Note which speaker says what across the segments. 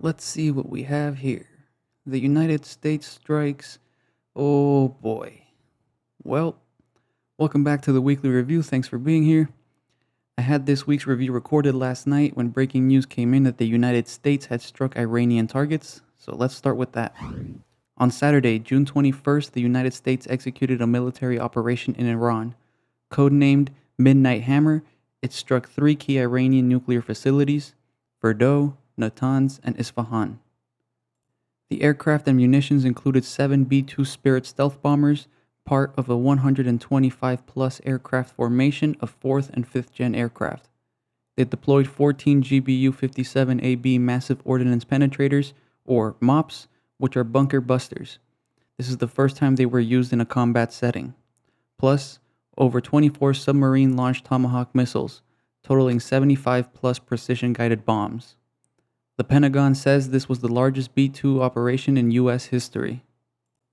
Speaker 1: Let's see what we have here. The United States strikes. Oh boy. Well, welcome back to the weekly review. Thanks for being here. I had this week's review recorded last night when breaking news came in that the United States had struck Iranian targets. So let's start with that. On Saturday, June 21st, the United States executed a military operation in Iran. Codenamed Midnight Hammer, it struck three key Iranian nuclear facilities: Fordow, Natanz, and Isfahan. The aircraft and munitions included 7 B-2 Spirit stealth bombers, part of a 125-plus aircraft formation of 4th and 5th gen aircraft. They deployed 14 GBU-57AB massive ordnance penetrators, or MOPs, which are bunker busters. This is the first time they were used in a combat setting. Plus, over 24 submarine-launched Tomahawk missiles, totaling 75-plus precision-guided bombs. The Pentagon says this was the largest B-2 operation in U.S. history.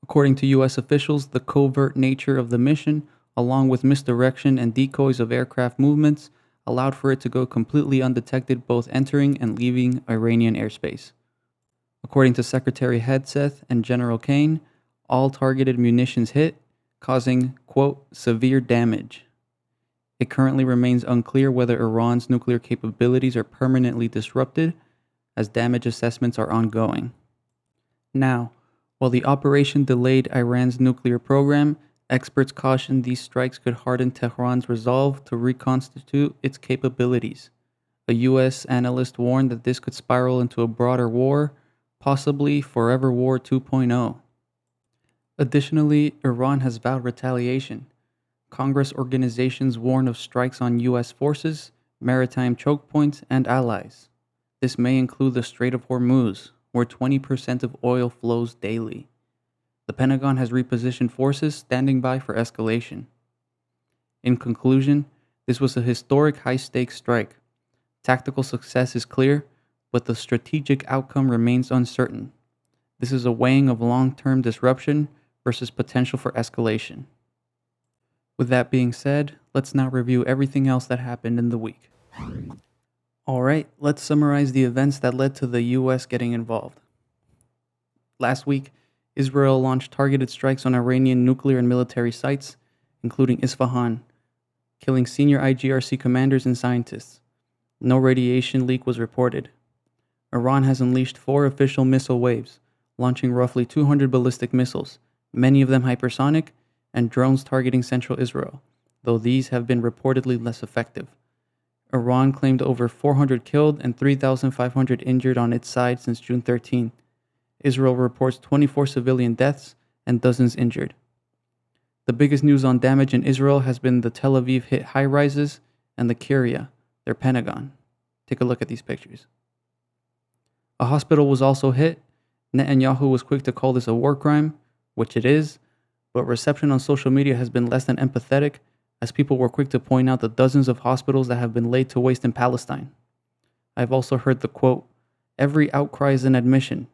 Speaker 1: According to U.S. officials, the covert nature of the mission, along with misdirection and decoys of aircraft movements, allowed for it to go completely undetected both entering and leaving Iranian airspace. According to Secretary Hegseth and General Kane, all targeted munitions hit, causing, quote, severe damage. It currently remains unclear whether Iran's nuclear capabilities are permanently disrupted, as damage assessments are ongoing. Now, while the operation delayed Iran's nuclear program, experts caution these strikes could harden Tehran's resolve to reconstitute its capabilities. A U.S. analyst warned that this could spiral into a broader war, possibly Forever War 2.0. Additionally, Iran has vowed retaliation. Congress organizations warn of strikes on U.S. forces, maritime choke points, and allies. This may include the Strait of Hormuz, where 20% of oil flows daily. The Pentagon has repositioned forces standing by for escalation. In conclusion, this was a historic high-stakes strike. Tactical success is clear, but the strategic outcome remains uncertain. This is a weighing of long-term disruption versus potential for escalation. With that being said, let's now review everything else that happened in the week. Alright, let's summarize the events that led to the US getting involved. Last week, Israel launched targeted strikes on Iranian nuclear and military sites, including Isfahan, killing senior IGRC commanders and scientists. No radiation leak was reported. Iran has unleashed 4 official missile waves, launching roughly 200 ballistic missiles, many of them hypersonic, and drones targeting central Israel, though these have been reportedly less effective. Iran claimed over 400 killed and 3,500 injured on its side since June 13. Israel reports 24 civilian deaths and dozens injured. The biggest news on damage in Israel has been the Tel Aviv hit high-rises and the Kiryat, their Pentagon. Take a look at these pictures. A hospital was also hit. Netanyahu was quick to call this a war crime, which it is, but reception on social media has been less than empathetic, as people were quick to point out the dozens of hospitals that have been laid to waste in Palestine. I've also heard the quote, "Every outcry is an admission,"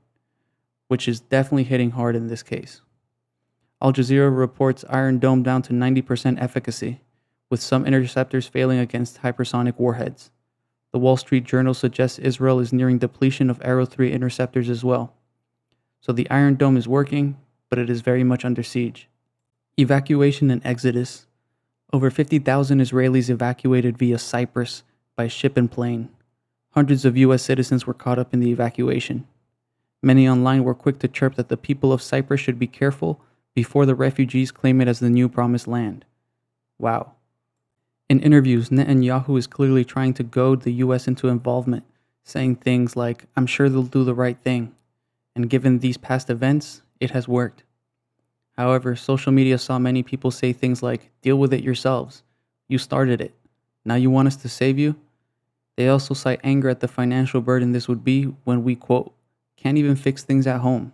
Speaker 1: which is definitely hitting hard in this case. Al Jazeera reports Iron Dome down to 90% efficacy, with some interceptors failing against hypersonic warheads. The Wall Street Journal suggests Israel is nearing depletion of Arrow 3 interceptors as well. So the Iron Dome is working, but it is very much under siege. Evacuation and exodus. Over 50,000 Israelis evacuated via Cyprus by ship and plane. Hundreds of U.S. citizens were caught up in the evacuation. Many online were quick to chirp that the people of Cyprus should be careful before the refugees claim it as the new promised land. Wow. In interviews, Netanyahu is clearly trying to goad the U.S. into involvement, saying things like, "I'm sure they'll do the right thing." And given these past events, it has worked. However, social media saw many people say things like, "Deal with it yourselves. You started it. Now you want us to save you?" They also cite anger at the financial burden this would be when we, quote, "can't even fix things at home."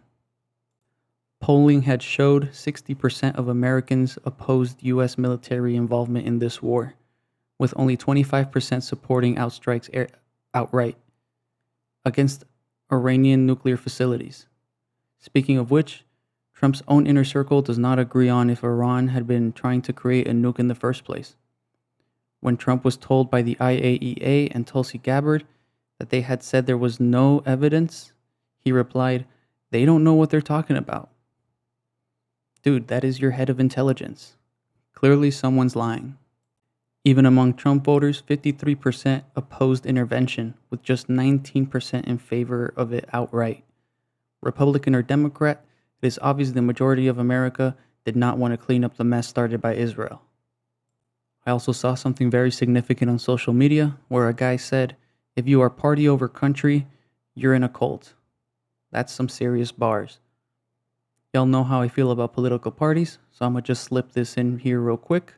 Speaker 1: Polling had showed 60% of Americans opposed U.S. military involvement in this war, with only 25% supporting outstrikes outright against Iranian nuclear facilities. Speaking of which, Trump's own inner circle does not agree on if Iran had been trying to create a nuke in the first place. When Trump was told by the IAEA and Tulsi Gabbard that they had said there was no evidence He replied, "They don't know what they're talking about." Dude, that is your head of intelligence. Clearly, someone's lying. Even among Trump voters, 53% opposed intervention, with just 19% in favor of it outright. Republican or Democrat, it is obvious the majority of America did not want to clean up the mess started by Israel. I also saw something very significant on social media where a guy said, "If you are party over country, you're in a cult." That's some serious bars. Y'all know how I feel about political parties, so I'm gonna just slip this in here real quick.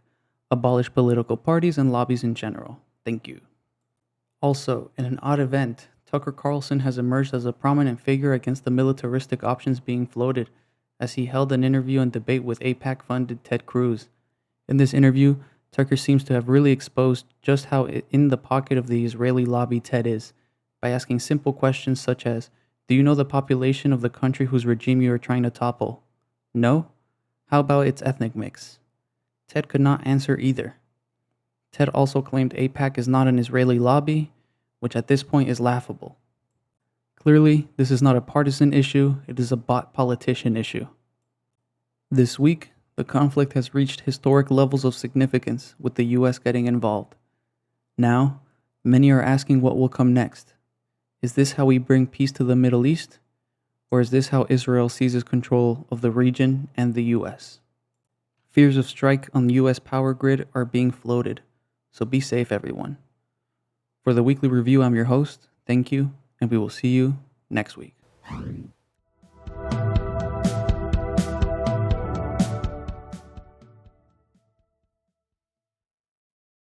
Speaker 1: Abolish political parties and lobbies in general. Thank you. Also, in an odd event, Tucker Carlson has emerged as a prominent figure against the militaristic options being floated, as he held an interview and debate with AIPAC-funded Ted Cruz. In this interview, Tucker seems to have really exposed just how in the pocket of the Israeli lobby Ted is, by asking simple questions such as, "Do you know the population of the country whose regime you are trying to topple?" No? How about its ethnic mix? Ted could not answer either. Ted also claimed AIPAC is not an Israeli lobby, which at this point is laughable. Clearly, this is not a partisan issue, it is a bot politician issue. This week, the conflict has reached historic levels of significance, with the US getting involved. Now, many are asking what will come next. Is this how we bring peace to the Middle East? Or is this how Israel seizes control of the region and the US? Fears of strike on the US power grid are being floated, so be safe, everyone. For the weekly review, I'm your host. Thank you, and we will see you next week.